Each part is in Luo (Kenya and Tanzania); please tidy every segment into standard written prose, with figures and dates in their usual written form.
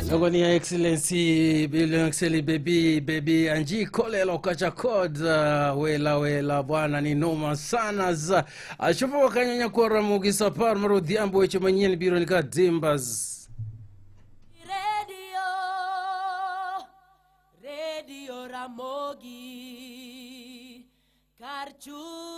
Logoni ya Excellency, Billion Excellency baby Anji Kolelo Kachakod, wela bwana ni noma sana za. Ashufu wakanyanya kwa Ramugi Sapar, Marudhiambo weche manyeni biro nika Dimbas. Radio Ramogi, Karchunjaluo.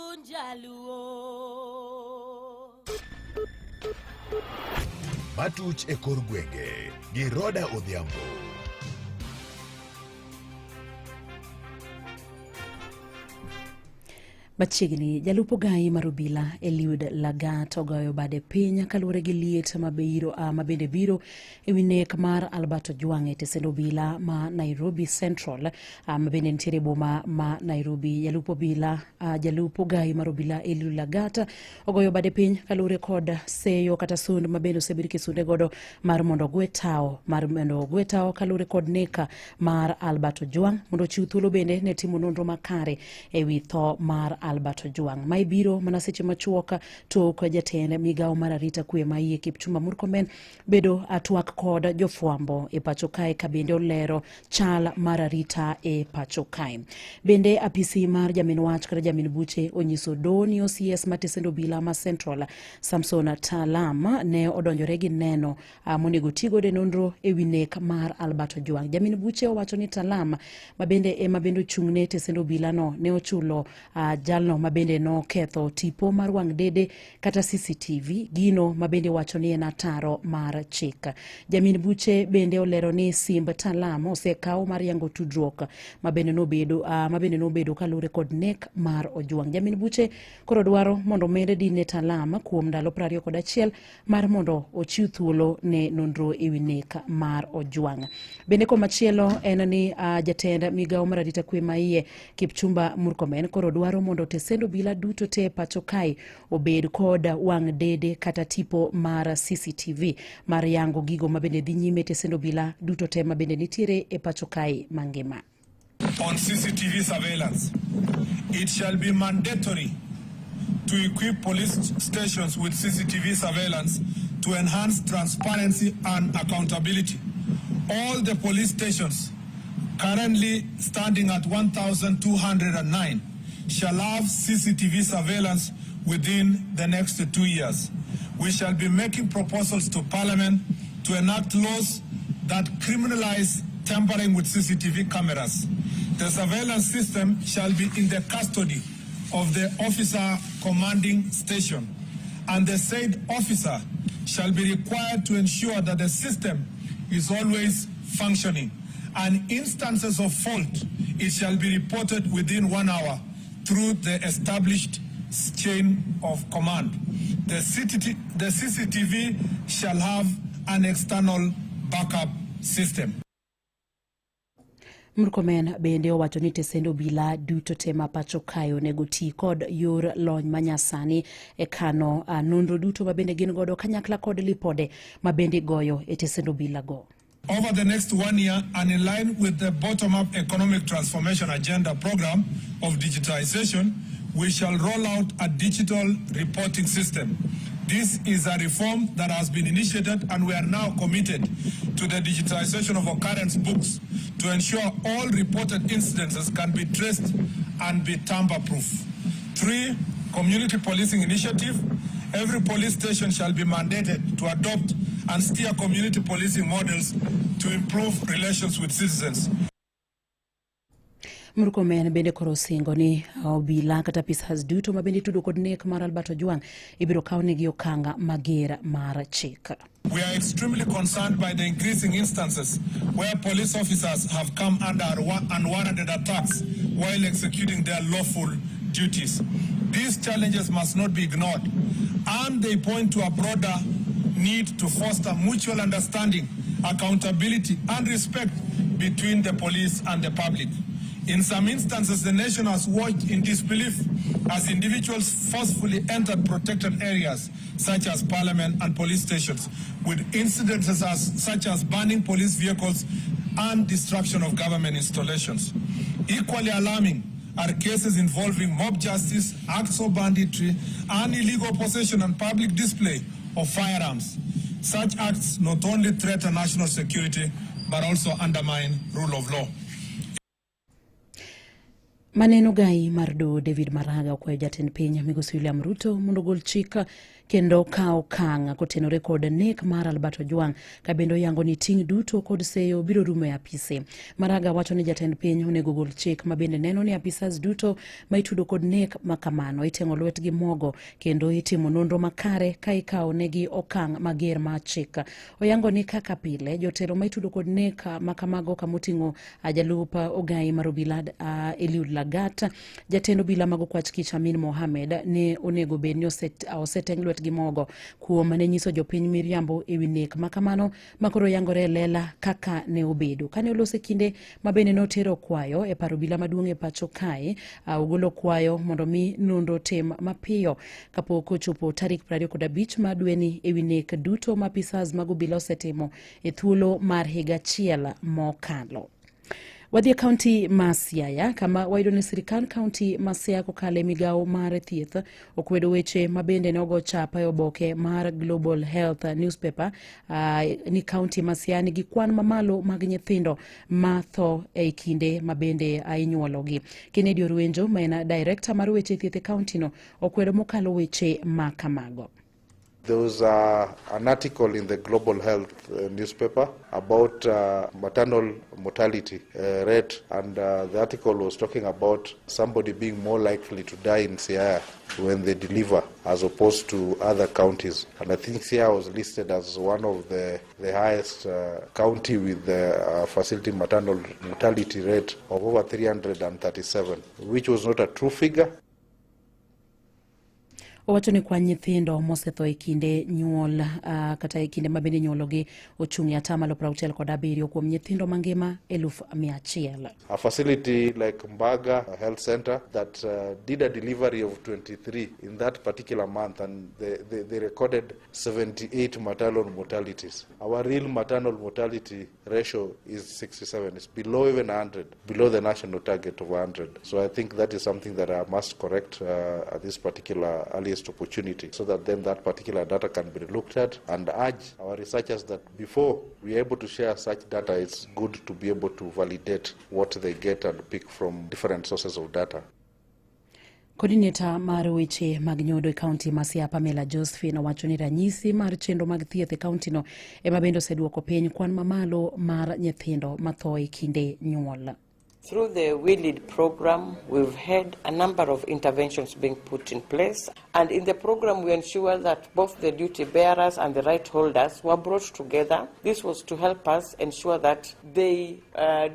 Matuch e kor gwenge gi Roda Odhiambo. Machiegni jalupo gai marubila Eliud Lagat ogoyo bade piny kaluwore gi liet mabende biro ewi nek mar Albert Ojwang e tesend obila ma Nairobi Central mabende nitiere boma ma Nairobi. Jalupo gai marubila Eliud Lagat ogoyo bade piny kaluwore kod seyo kata sund mabende osebiri kisunde godo mar mondo gwe tao kaluwore kod neka mar Albert Ojwang mondo chiw thuolo bende ne timo nonro makare ewi tho mar Albert Ojwang. Mai biro manaseche machuoka tok jatend migao mar arita kwe maiye Kipchumba Murkomen bedo atwak kod jofuambo e pacho kae kabende olero chal mar arita e pacho kae. Bende apisi mar jamin wach kata jamin buche onyiso doni OCS matesendo obila ma Central Samson Talam ne odonjore gi neno monego tigo de nonro e wi nek mar Albert Ojwang. Jamin buche owacho ni Talam mabende chungne tesendo obila no ne ochulo jalno mabende no ketho tipo mar wang dede kata CCTV gino mabende wacho ni en ataro mar chik. Jamin buche bende olero ni simb Talam osekaw mar yango tudruok mabende no bedo kalure kod nek mar Ojwang. Jamin buche koro dwaro mondo mede dine Talam kuom ndalo 21 mar mondo ochiw thuolo ne nonro ewi nek mar Ojwang. Bende komachielo en ni jatend migao mar arita kwe maiye Kipchumba Murkomen koro dwaro mondo tesendo bila duto te pacho kai obed kod wang dede kata tipo mar CCTV mar yango gigo mabende dhi nyime tesendo bila duto te mabende nitiere e pacho kai mangima. On CCTV surveillance, it shall be mandatory to equip police stations with CCTV surveillance to enhance transparency and accountability. All the police stations currently standing at 1,209 shall have CCTV surveillance within the next 2 years. We shall be making proposals to Parliament to enact laws that criminalize tampering with CCTV cameras. The surveillance system shall be in the custody of the officer commanding station, and the said officer shall be required to ensure that the system is always functioning. And instances of fault, it shall be reported within 1 hour through the established chain of command. The CCTV shall have an external backup system. Murkomen bende owacho ni tesendo bila duto tema pacho kayo nego ti kod yor lony manyasani e kano nonro duto mabende gin godo kanyakla kod lipode mabende goyo e tesendo bila go. Over the next 1 year, and in line with the bottom-up economic transformation agenda program of digitization, we shall roll out a digital reporting system. This is a reform that has been initiated, and we are now committed to the digitization of occurrence books to ensure all reported incidences can be traced and be tamper-proof. 3, community policing initiative. Every police station shall be mandated to adopt and steer community policing models to improve relations with citizens. Murkomen bende koro singo ni obila kata pisas duto mabende tudo kod nek mar Albert Ojwang ibiro kawnegi okanga mager mar chik. We are extremely concerned by the increasing instances where police officers have come under unwarranted attacks while executing their lawful duties. These challenges must not be ignored, and they point to a broader need to foster mutual understanding, accountability, and respect between the police and the public. In some instances, the nation has watched in disbelief as individuals forcefully entered protected areas such as Parliament and police stations, with incidences such as burning police vehicles and destruction of government installations. Equally alarming are cases involving mob justice, acts of banditry, and illegal possession and public display of firearms. Such acts not only threaten national security, but also undermine rule of law. Maneno gai mardo David Maraga okwayo jatend piny Migosi William Ruto mondo gol chik kendo kao kang kotenore kod nek mar Albert Ojwang kabendo yango ni ting duto kod seyo biro rumo e apise. Maraga wacho ni jatend piny onego gol chik mabende neno ni apisas duto maitudo kod nek makamano itengo lwetgi mogo kendo itimo nonro makare ka ikao negi okang mager ma chik. Oyango ni kaka pile jotelo maitudo kod nek makamago kamotingo ajalupa Ogai Marobila Eliud Lagat jatendo bila mago kwach kich Amin Mohamed ne onego bedni oseteng lwetgi mogo kuom ne nyiso jopiny miriambo ewi nek makamano makoro yangore lela kaka ne obedo kane olose kinde mabende notero kwayo e paro bila maduong' e pacho kae ogolo kwayo mondo mi nonro tem mapiyo kapok ochopo tarik 25 madweni ewi nek duto mapisas mago bila osetimo e thuolo mar higa achiel mokalo. Wadhi kaunti ma Siaya kama wayudo ni sirikal kaunti ma Siaya kokale migao mar thieth okwedo weche mabende nogo chapa e oboke mar Global Health newspaper ni kaunti ma Siaya nigi kwan mamalo mag nyithindo matho e kinde mabende inyuologi. Kennedy Orwenjo maena director mar weche thieth e kaunti no okwedo mokalo weche makamago. There was an article in the Global Health newspaper about maternal mortality rate, and the article was talking about somebody being more likely to die in Siaya when they deliver as opposed to other counties. And I think Siaya was listed as one of the highest county with the facility maternal mortality rate of over 337, which was not a true figure. Owacho ni kwa nyithindo mosetho e kinde nyuol kata e kinde mabende nyuologi ochung'e atamalo 67 kuom nyithindo mangima 100,000. A facility like Mbaga Health Center that did a delivery of 23 in that particular month, and they recorded 78 maternal mortalities. Our real maternal mortality ratio is 67. It's below even 100, below the national target of 100. So I think that is something that I must correct at this particular earliest opportunity, so that then that particular data can be looked at, and urge our researchers that before we are able to share such data, it's good to be able to validate what they get and pick from different sources of data. Coordinator mar weche mag nyodo e kaunti ma Siaya Pamela Josephine wacho ni ranyisi mar chenro mag thieth e kaunti no ema bende oseduoko piny kwan mamalo mar nyithindo matho e kinde nyuol. Through the We Lead program, we've had a number of interventions being put in place. And in the program, we ensure that both the duty bearers and the right holders were brought together. This was to help us ensure that the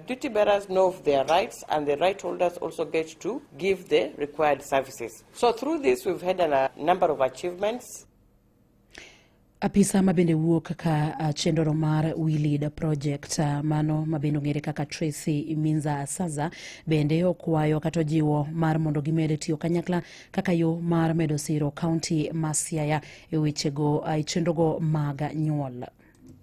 duty bearers know of their rights and the right holders also get to give the required services. So through this, we've had a number of achievements. Apisa mabende wuok ka chenro mar We Lead project mano mabende ngere kaka Tracy Minza Saza bende okwayo kata jiwo mar mondo gimede tiyo kanyakla kaka yo mar medo siro kaunti ma Siaya e wechego chenrogo mag nyuol.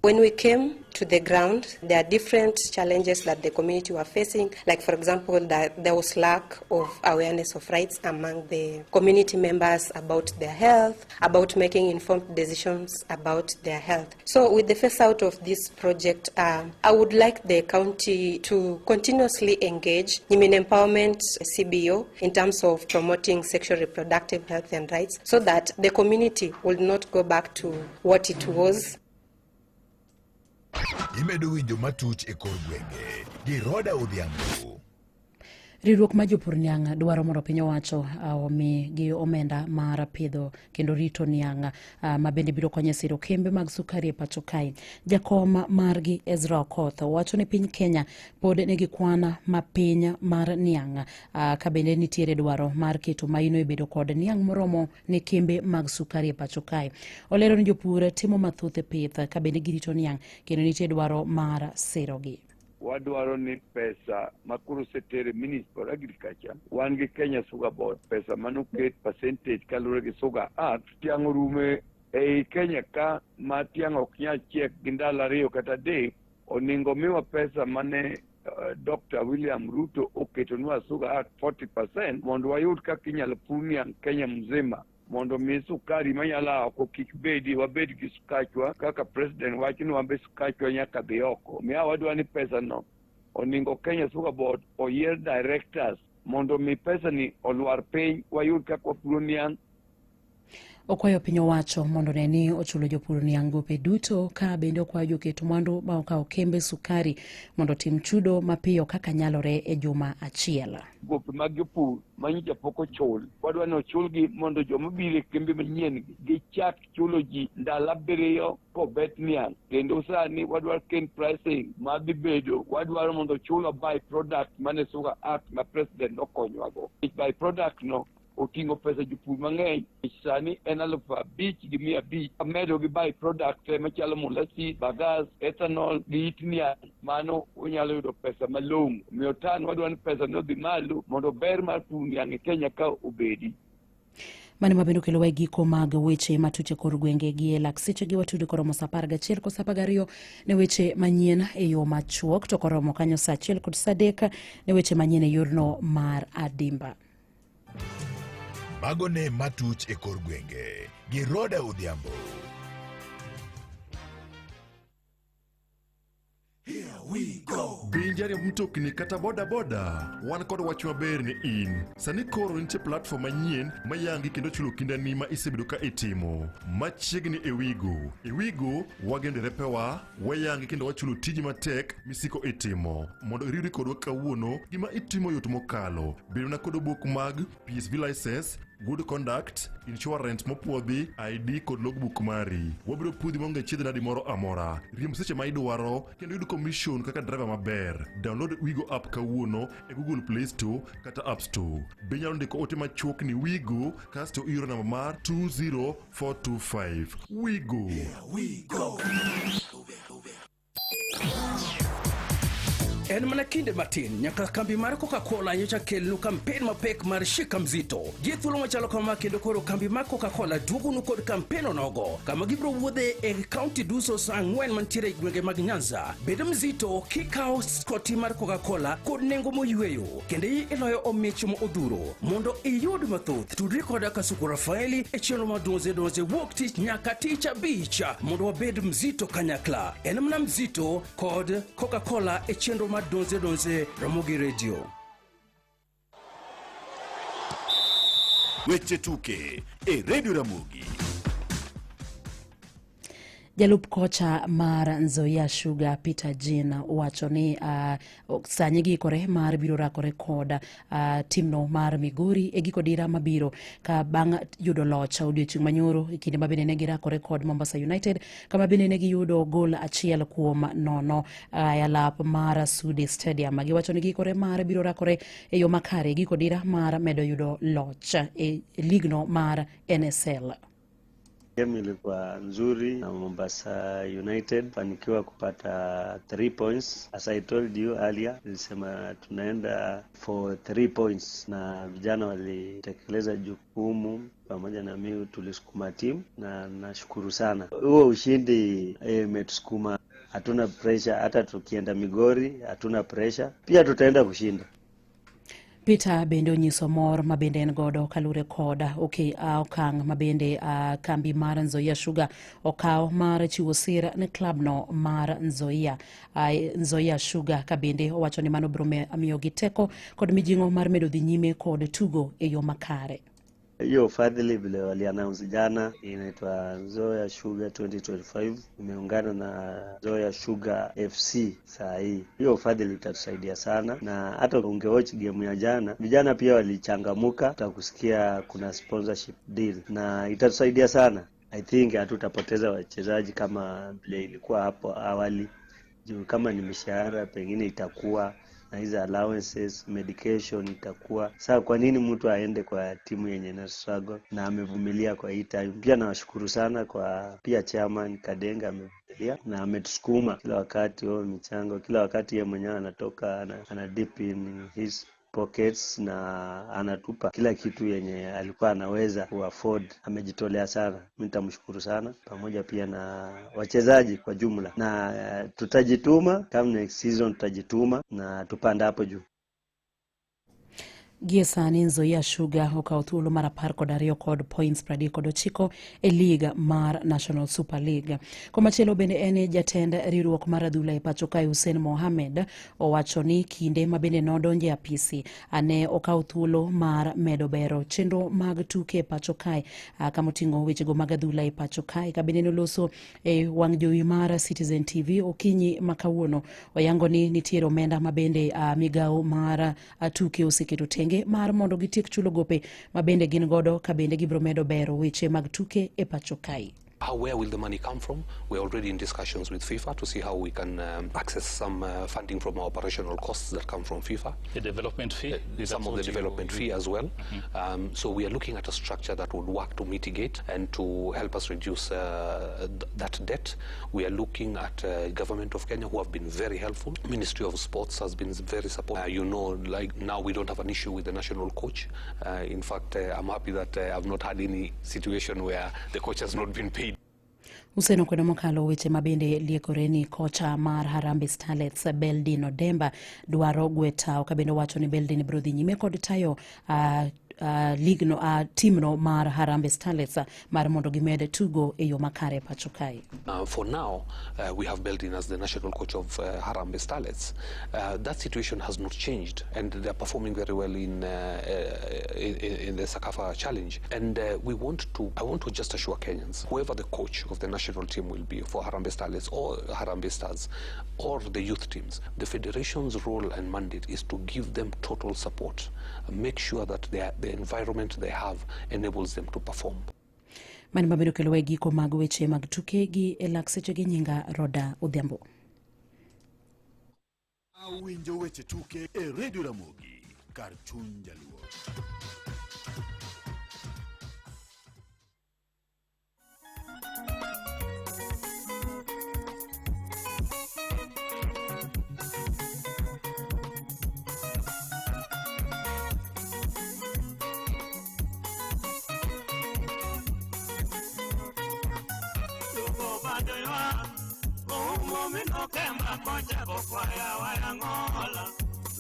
When we came to the ground, there are different challenges that the community were facing. Like, for example, that there was lack of awareness of rights among the community members about their health, about making informed decisions about their health. So with the face out of this project, I would like the county to continuously engage Women Empowerment CBO in terms of promoting sexual reproductive health and rights, so that the community will not go back to what it was. Imedo winjo matut e kor gwenge gi Roda Odhiambo. Riwruok ma jopur niang' dwaro mondo piny owacho omi gi omenda mar pidho kendo rito niang' ma bende biro konyo e siro kembe mag sukari e pacho kae. Jakom margi Ezra Okoth wacho ni piny Kenya pod nigi kwan mapiny mar niang' ka bende nitiere dwaro mar keto maino e bedo kod niang' moromo ne kembe mag sukari e pacho kae. Olero ni jopur timo mathoth e pith ka bende girito niang' kendo nitie dwaro mar sirogi. Wadwaro ni pesa makuru setere Ministry of Agriculture wan gi Kenya Sugar Board pesa manuket percentage kalure gi Sugar Act tiang' rume ei Kenya ka ma tiang' ok nyal chiek gi ndalo 2 kata 3 oningo miwa pesa mane Dr. William Ruto oketonwa Sugar Act 40% mondo wayud kaka inyalo pur niang' Kenya mzima mondo mi sukari manyala oko kik bedi wabed gi sukachwa kaka president wacho ni wambe sukachwa nyaka dhi oko. Miya wadwa ni pesa no oningo Kenya Sugar Board oyier directors mondo mi pesa ni olwar piny wayud kaka wapuro niang'. Okwayo piny owacho mondo ne ni ochulo jopur niang' gope duto, ka bende okwayo joketo mwandu ma okawo kembe sukari mondo tim chudo mapiyo kaka nyalore e juma achiel. Gope mag jopur manyicha pok ochul, wadwa ni ochulgi mondo joma biro e kembe manyien gichak chulo ji ndalo 7 kobet niang'. Kendo sani wadwaro ken pricing madhi bedo, wadwaro mondo chulwa by product mane Sugar Act ma president nokonywago. By product no otingo pesa jopur mang'eny, sani en 5,500 amedo gi by product machalo molasses, bagasse, ethanol gi it niang'. Mano onyalo yudo pesa malong'o. Miyo tan wadwa ni pesa no dhi malo mondo ber mar pur niang' e Kenya ka obedi. Mane mabendo kelo giko mag weche matuche kor gwenge gi lak seche gi watudo koromo saa 11 kod saa 12 ne weche manyien e yo machuok, to koromo kanyo saa 1 kod saa 3 ne weche manyien e yorno mar adimba. Mago ne matuch e kor gwenge gi Roda Odhiambo. Here we go. Binjari mtokni kata boda boda, wan kod wach maber ni in. Sani koro nitie platform manyien mayangi kendo chulo kindani ma isebedo ka itimo. Machiegni e Wigo wagendere pewa, wayangi kendo wachulo tiji matek misiko itimo. Mondo iriri kodwa kawuono gima itimo yot mokalo. Bedo na kod obok mag PSV license, good conduct, insurance mopuodhi, ID kod logbook mari. Wabiro pudhi monge chiedh nadi moro amora. Riemb seche ma idwaro kendo yudo commission kaka driver maber. Download Wigo app kawuono e Google Play Store kata App Store. Benyalo ndiko ote machuok ni Wigo kasto iro namba mar 20425. Wigo. Here we go. En mana kinde matin nyaka kambi mar Coca-Cola nyocha kelnu kampen mapek mar Shika Mzito. Gi thuolo machalo kama kendo koro kambi mar Coca-Cola duogonu kod kampen onogo kama gibiro wuodhe e kaunti duso saa 4 mantiere e gwenge mag Nyanza. Bedo mzito kikawo skoti mar Coca-Cola kod nengo moyweyo kendo iloyo omich mo odhuro. Mondo iyud mathoth tudri koda Kasuku Rafaeli e chenro ma donze wuok tich nyaka tich abich mondo wabed mzito kanyakla. En mana mzito kod Coca-Cola e chenro ma donze Ramogi Radio. Weche tuke e Radio Ramogi. Jalup kocha mar Nzoia Sugar Peter Jean wacho ni sani gikore mar biro rakore kod timno mar Migori e giko dira mabiro ka bang' yudo loch odiochieng' manyoro e kinde mabende ne girakore kod Mombasa United kama bende ne giyudo gol achiel kuom nono e lap mar Sudi Stadium. Giwacho ni gikore mar biro rakore e yo makare giko dira mar medo yudo loch e ligno mar NSL. Game ilikuwa nzuri na Mombasa United fanikiwa kupata 3 points. As I told you earlier, nilisema tunaenda for 3 points na vijana walitekeleza jukumu pamoja na mimi tulisukuma timu na nashukuru sana. Huo ushindi imetusukuma, hatuna pressure, hata tukienda Migori hatuna pressure. Pia tutaenda kushinda. Peter bende onyiso mor mabende en godo kalure koda okang' mabende kambi mar Nzoia Sugar okaw mar chiwo sir ne klabno mar Nzoia Sugar kabende owacho ni mano biro miyo gi teko kod mijing'o mar medo dhi nyime kod tugo e yo makare. Hiyo fadhili vile waliannounce jana inaitwa Nzoia Sugar 2025 imeungana na Nzoia Sugar FC saa hii. Hiyo fadhili itatusaidia sana, na hata ungewatch game ya jana vijana pia walichangamuka, utakusikia kuna sponsorship deal na itatusaidia sana. I think hatutapoteza wachezaji kama vile ilikuwa hapo awali. Juu kama ni mishahara pengine itakuwa na hizo allowances, medication itakuwa. Sasa kwa nini mtu aende kwa timu yenye na struggle na amevumilia kwa hii time? Pia nawashukuru sana kwa pia chairman Kadenga amevumilia na ametusukuma kila wakati michango, kila wakati yeye mwenyewe anatoka ana dip in his pockets na anatupa kila kitu yenye alikuwa anaweza kuafford. Amejitolea sana, mimi nitamshukuru sana, pamoja pia na wachezaji kwa jumla, na tutajituma kama next season tutajituma na tupanda hapo juu. Giesani Nzoia Sugar okawo thuolo mar 12 kod points 39 e liga mar National Super League. Komachielo bende en jatend riwruok mar adhula e pacho kae Hussein Mohamed owacho ni kinde ma bende nodonje apisi ane okawo thuolo mar medo bero chenro mag tuke e pacho kae kamoting'o wechego mag adhula e pacho kae ka bende noloso e wang' jowi mar Citizen TV okinyi makawuono oyango ni nitiere omenda ma bende migawo mar tuke oseketo tenge mar mondo gitiek chulo gope ma bende gin godo ka bende gibro medo bero weche mag tuke e pacho kae. Where will the money come from? We're already in discussions with FIFA to see how we can access some funding from our operational costs that come from FIFA. The development fee? Some of the development fee as well. So we are looking at a structure that would work to mitigate and to help us reduce that debt. We are looking at Government of Kenya, who have been very helpful. Ministry of Sports has been very supportive. Like now we don't have an issue with the national coach. In fact, I'm happy that I've not had any situation where the coach has not been paid. Useno kwenda mokalo weche mabende liekore ni kocha mar Harambee Starlets Beldin Odemba dwaro gweta okabende wacho ni Beldin biro dhi nyime kod tayo teamno mar Harambee Starlets mar mondo gimed tugo e yo makare pacho kae. For now, we have Beldin as the national coach of Harambee Starlets. That situation has not changed, and they are performing very well in the Sakafa Challenge. And I want to just assure Kenyans, whoever the coach of the national team will be for Harambee Starlets or Harambee Stars or the youth teams, the federation's role and mandate is to give them total support, make sure that the environment they have enables them to perform. Mani mabedo kelo giko mag weche mag tuke gi elakseche gi nyinga Roda Odhiambo. Awinjo weche tuke e Radio Ramogi kar chuny jaluo. Kemba kocha kokwaya wayangola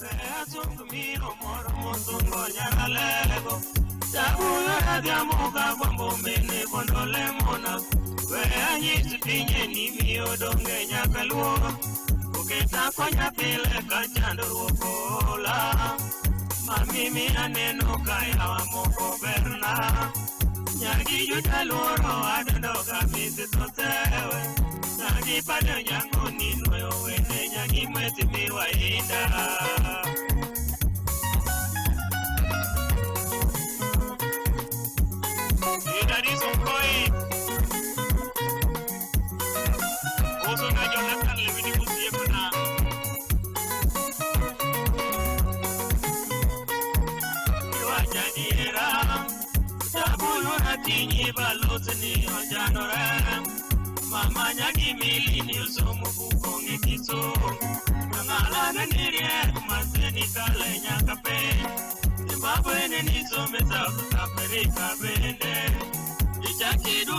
Veazungu miro moro mozungo nyaralego Tabuyo radhiamuka kwambo mene kondole mona Veanyisi pinye ni miyo donge nyakaluo Uketa konya pile kachando ruokola Mamimi aneno kaya wa moko berna Nyagi jutaluro adandoka misi sotewe Nagi pado nyango ninwe owene nyagi mwezi mirwa inda Idadi sokoi Oso na Jonathan Levini musiye kuna Iwaja diera Tabulu natinyi balotini ojanore Mama nyagi mili ni usomu kukonge kiso Ngala nanirie kumaseni kale nyakape Zimbabwe nisomeza kutaperika bende Ichakidu